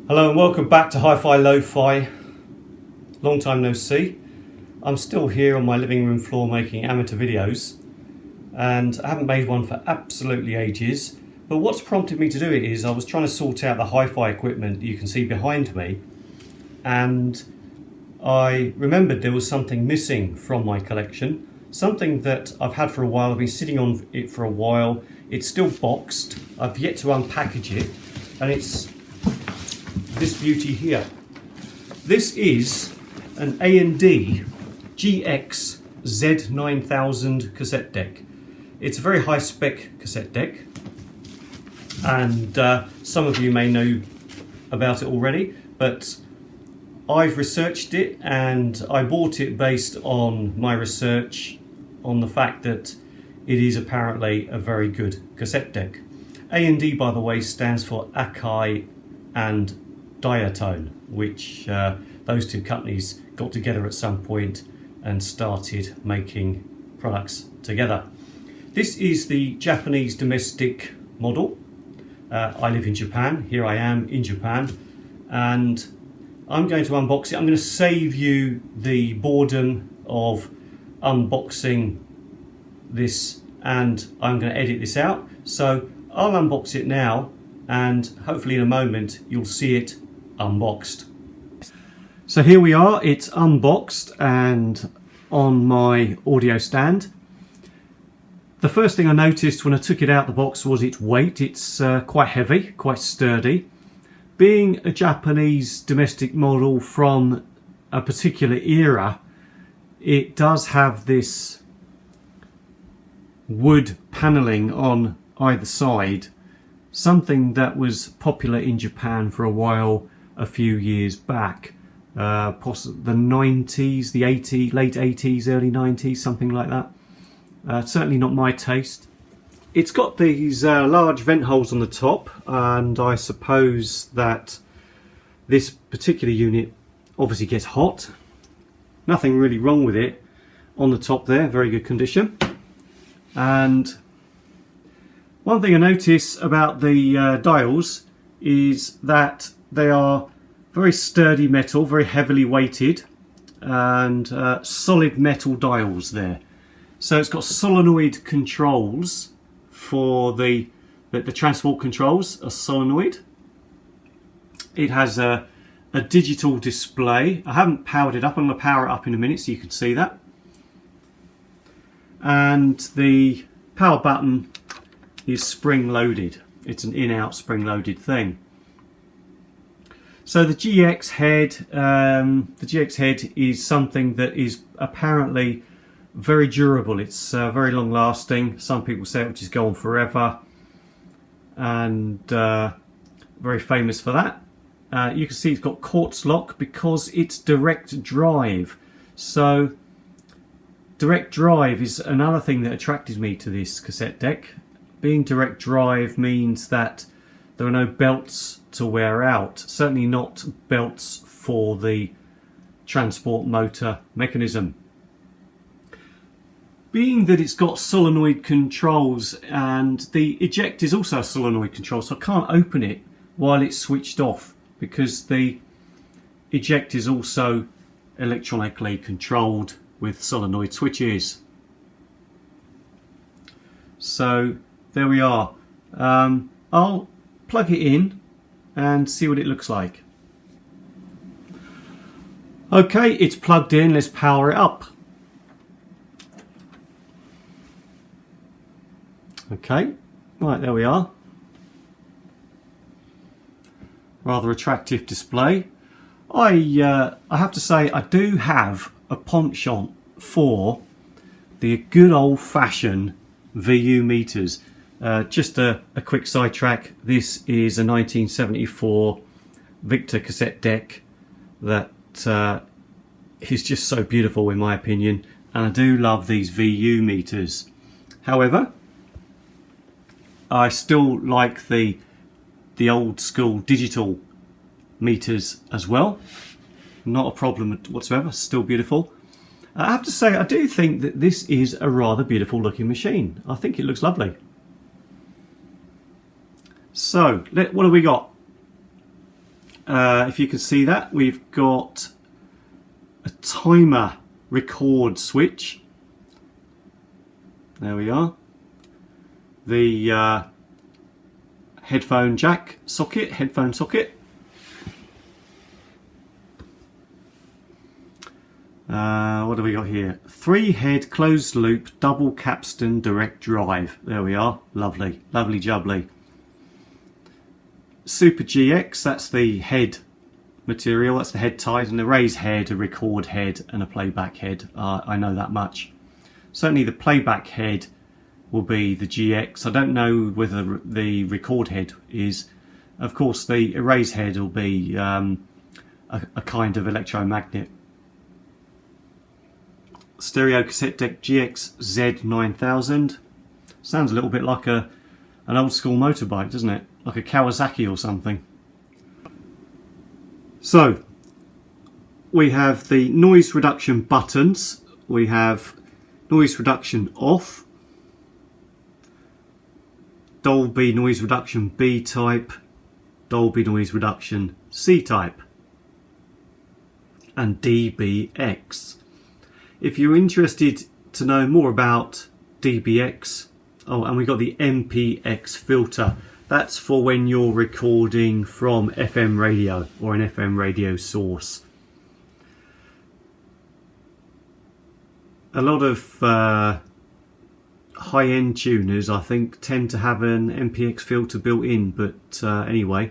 Hello and welcome back to Hi-Fi Lo-Fi. Long time no see. I'm still here on my living room floor making amateur videos, and I haven't made one for absolutely ages. But what's prompted me to do it is I was trying to sort out the hi-fi equipment that you can see behind me, and I remembered there was something missing from my collection. Something that I've had for a while. I've been sitting on it for a while. It's still boxed. I've yet to unpackage it, and it's this beauty here. This is an A&D GX-Z9000 cassette deck. It's a very high spec cassette deck, and some of you may know about it already, but I've researched it and I bought it based on my research on the fact that it is apparently a very good cassette deck. A&D, by the way, stands for Akai and Diatone, which those two companies got together at some point and started making products together. This is the Japanese domestic model. I live in Japan. Here I am in Japan, and I'm going to unbox it. I'm going to save you the boredom of unboxing this, and I'm going to edit this out. So I'll unbox it now, and hopefully in a moment you'll see it unboxed. So here we are, it's unboxed and on my audio stand. The first thing I noticed when I took it out the box was its weight. It's quite heavy, quite sturdy. Being a Japanese domestic model from a particular era, it does have this wood panelling on either side, something that was popular in Japan for a while a few years back, possibly the 90s, the 80s, late 80s, early 90s, something like that. Certainly not my taste. It's got these large vent holes on the top, and I suppose that this particular unit obviously gets hot. Nothing really wrong with it on the top there, very good condition. And one thing I notice about the dials is that they are very sturdy metal, very heavily weighted, and solid metal dials there. So it's got solenoid controls for the transport controls, a solenoid. It has a digital display. I haven't powered it up. I'm going to power it up in a minute so you can see that. And the power button is spring loaded. It's an in-out spring loaded thing. So the GX head is something that is apparently very durable. It's very long lasting. Some people say it will just go on forever, and very famous for that. You can see it's got quartz lock because it's direct drive. So direct drive is another thing that attracted me to this cassette deck. Being direct drive means that there are no belts to wear out, certainly not belts for the transport motor mechanism. Being that it's got solenoid controls, and the eject is also a solenoid control, so I can't open it while it's switched off because the eject is also electronically controlled with solenoid switches. So there we are. I'll plug it in and see what it looks like. Okay, it's plugged in. Let's power it up. Okay, right, there we are. Rather attractive display. I have to say I do have a penchant for the good old-fashioned VU meters. Just a quick sidetrack. This is a 1974 Victor cassette deck that is just so beautiful in my opinion, and I do love these VU meters. However, I still like the old school digital meters as well. Not a problem whatsoever, still beautiful. I have to say I do think that this is a rather beautiful looking machine. I think it looks lovely. So what have we got? if you can see that, we've got a timer record switch. There we are. The headphone jack socket, headphone socket. What do we got here? 3-head closed loop double capstan direct drive. There we are. Lovely, lovely jubbly. Super GX, that's the head material, that's the head type, and a raise head, a record head and a playback head. I know that much. Certainly the playback head will be the GX. I don't know whether the record head is. Of course the erase head will be a kind of electromagnet. Stereo cassette deck GX-Z9000. Sounds a little bit like an old school motorbike, doesn't it? Like a Kawasaki or something. So we have the noise reduction buttons. We have noise reduction off, Dolby noise reduction B type, Dolby noise reduction C type, and DBX. If you're interested to know more about DBX, oh, and we've got the MPX filter. That's for when you're recording from FM radio or an FM radio source. A lot of high-end tuners, I think, tend to have an MPX filter built in, but anyway.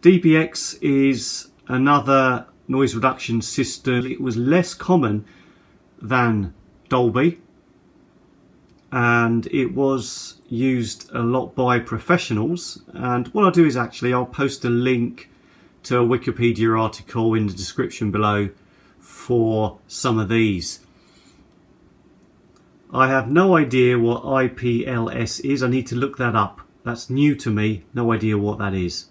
DBX is another noise reduction system. It was less common than Dolby, and it was used a lot by professionals. And what I'll do is I'll post a link to a Wikipedia article in the description below for some of these. I have no idea what IPLS is. I need to look that up. That's new to me. No idea what that is.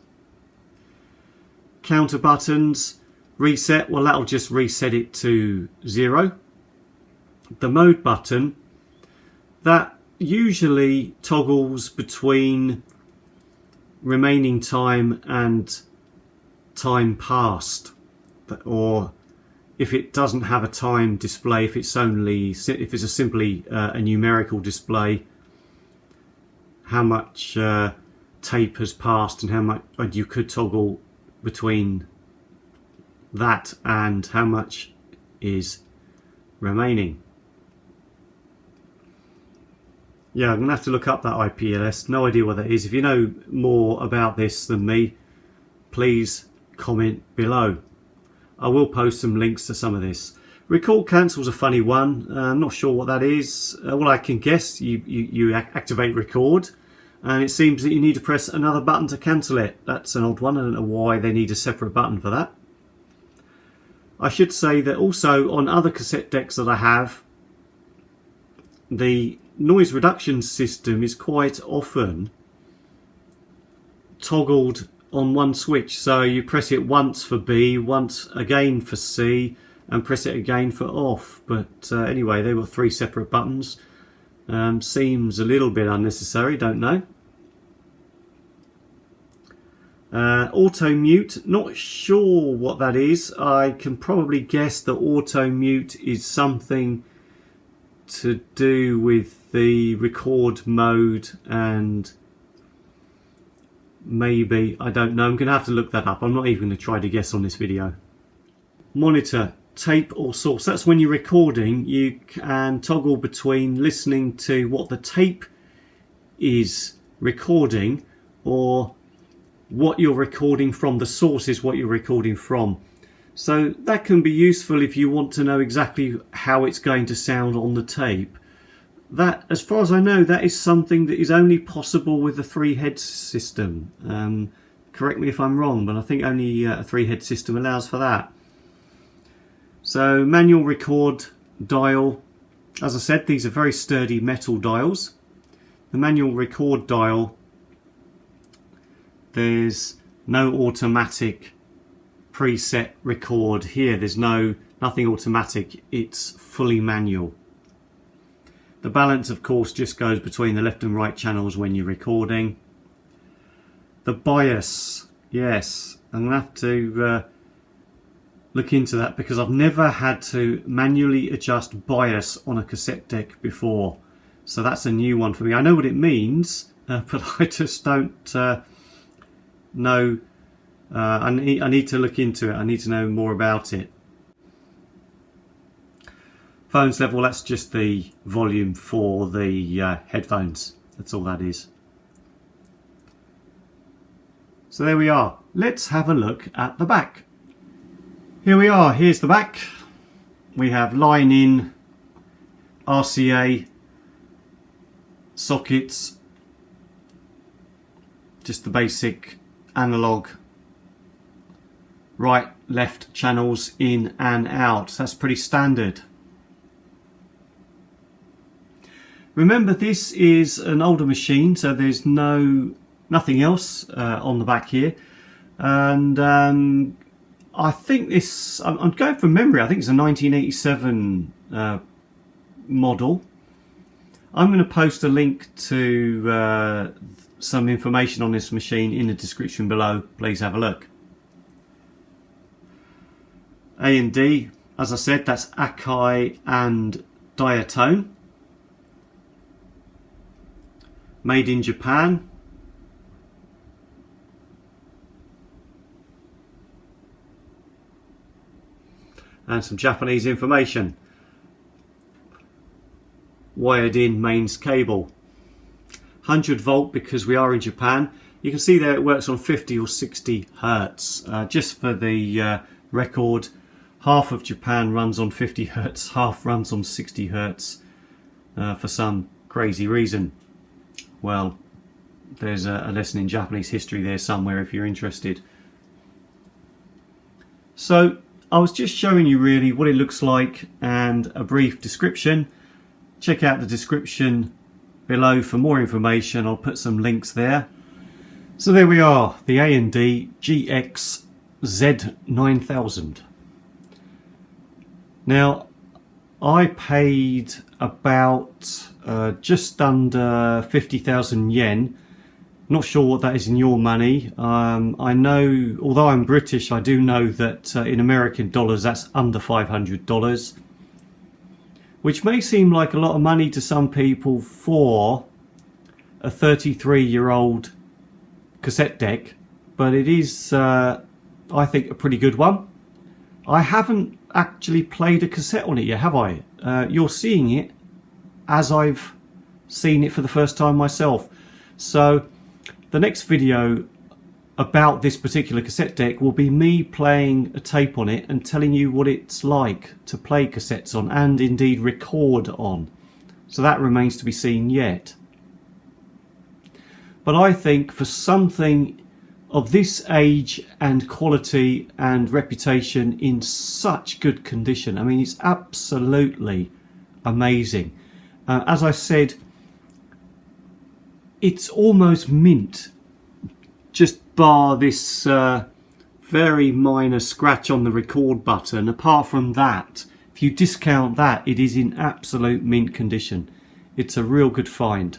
Counter buttons, reset, well, that'll just reset it to 0. The mode button, that usually toggles between remaining time and time passed, or if it doesn't have a time display, if it's simply a numerical display, how much tape has passed and how much, and you could toggle between that and how much is remaining. Yeah, I'm going to have to look up that IPLS. No idea what that is. If you know more about this than me, please comment below. I will post some links to some of this. Record cancel's a funny one. I'm not sure what that is. Well, I can guess you activate record, and it seems that you need to press another button to cancel it. That's an odd one. I don't know why they need a separate button for that. I should say that also on other cassette decks that I have, the noise reduction system is quite often toggled on one switch. So you press it once for B, once again for C, and press it again for off. But anyway, they were 3 separate buttons. Seems a little bit unnecessary, don't know. Auto mute, not sure what that is. I can probably guess that auto mute is something to do with the record mode, and maybe, I don't know, I'm going to have to look that up. I'm not even going to try to guess on this video. Monitor, tape or source. That's when you're recording, you can toggle between listening to what the tape is recording or what you're recording from. The source is what you're recording from. So that can be useful if you want to know exactly how it's going to sound on the tape. That, as far as I know, that is something that is only possible with the 3-head system. Correct me if I'm wrong, but I think only a 3-head system allows for that. So manual record dial. As I said, these are very sturdy metal dials. The manual record dial, there's no automatic preset record here. There's nothing automatic. It's fully manual. The balance, of course, just goes between the left and right channels when you're recording. The bias, yes, I'm going to have to look into that, because I've never had to manually adjust bias on a cassette deck before. So that's a new one for me. I know what it means, but I just don't know. I need to look into it. I need to know more about it. Phones level, that's just the volume for the headphones. That's all that is. So there we are. Let's have a look at the back. Here we are. Here's the back. We have line in, RCA, sockets, just the basic analog right, left channels in and out. That's pretty standard. Remember, this is an older machine, so there's nothing else on the back here, and I think this, I'm going from memory, I think it's a 1987 model. I'm going to post a link to some information on this machine in the description below. Please have a look. A&D, as I said, that's Akai and Diatone. Made in Japan. And some Japanese information. Wired in mains cable. 100 volt because we are in Japan. You can see there it works on 50 or 60 hertz. Just for the record, half of Japan runs on 50 hertz, half runs on 60 hertz for some crazy reason. Well, there's a lesson in Japanese history there somewhere if you're interested. So I was just showing you really what it looks like and a brief description. Check out the description below for more information. I'll put some links there. So there we are, the A&D GX-Z9000. Now, I paid about just under 50,000 yen. Not sure what that is in your money. I know, although I'm British, I do know that in American dollars that's under $500, which may seem like a lot of money to some people for a 33-year-old cassette deck, but it is, I think, a pretty good one. I haven't actually played a cassette on it yet, have I? You're seeing it as I've seen it for the first time myself. So the next video about this particular cassette deck will be me playing a tape on it and telling you what it's like to play cassettes on and indeed record on. So that remains to be seen yet. But I think for something of this age and quality and reputation in such good condition, I mean, it's absolutely amazing. As I said, it's almost mint, just bar this very minor scratch on the record button. Apart from that, if you discount that, it is in absolute mint condition. It's a real good find.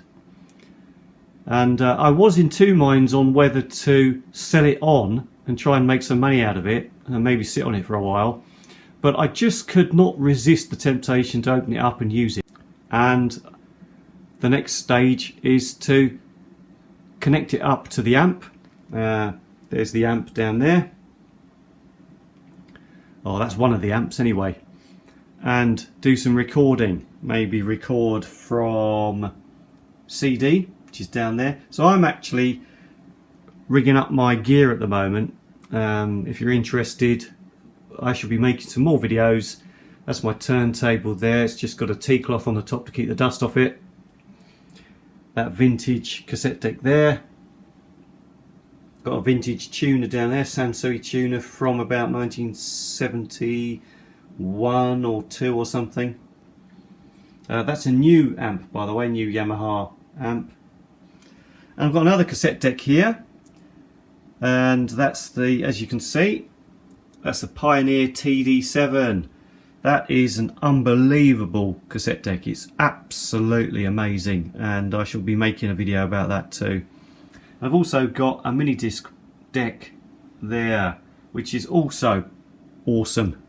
And I was in two minds on whether to sell it on and try and make some money out of it and maybe sit on it for a while, but I just could not resist the temptation to open it up and use it. And the next stage is to connect it up to the amp. There's the amp down there. Oh, that's one of the amps anyway. And do some recording. Maybe record from CD, which is down there. So I'm actually rigging up my gear at the moment. If you're interested, I shall be making some more videos. That's my turntable there. It's just got a tea cloth on the top to keep the dust off it. That vintage cassette deck there. Got a vintage tuner down there, Sansui tuner from about 1971 or 2 or something. That's a new amp, by the way, new Yamaha amp. And I've got another cassette deck here, and that's the, as you can see, that's the Pioneer TD7. That is an unbelievable cassette deck. It's absolutely amazing, and I shall be making a video about that too. I've also got a mini disc deck there, which is also awesome.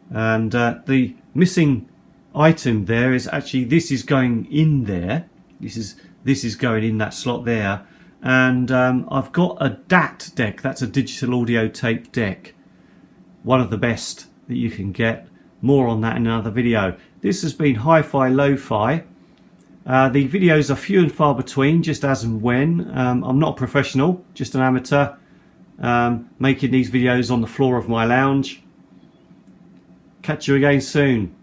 And the missing item there is actually, this is going in there. This is going in that slot there. And I've got a DAT deck. That's a digital audio tape deck. One of the best that you can get. More on that in another video. This has been HiFi Lo-Fi. The videos are few and far between, just as and when. I'm not a professional, just an amateur, making these videos on the floor of my lounge. Catch you again soon.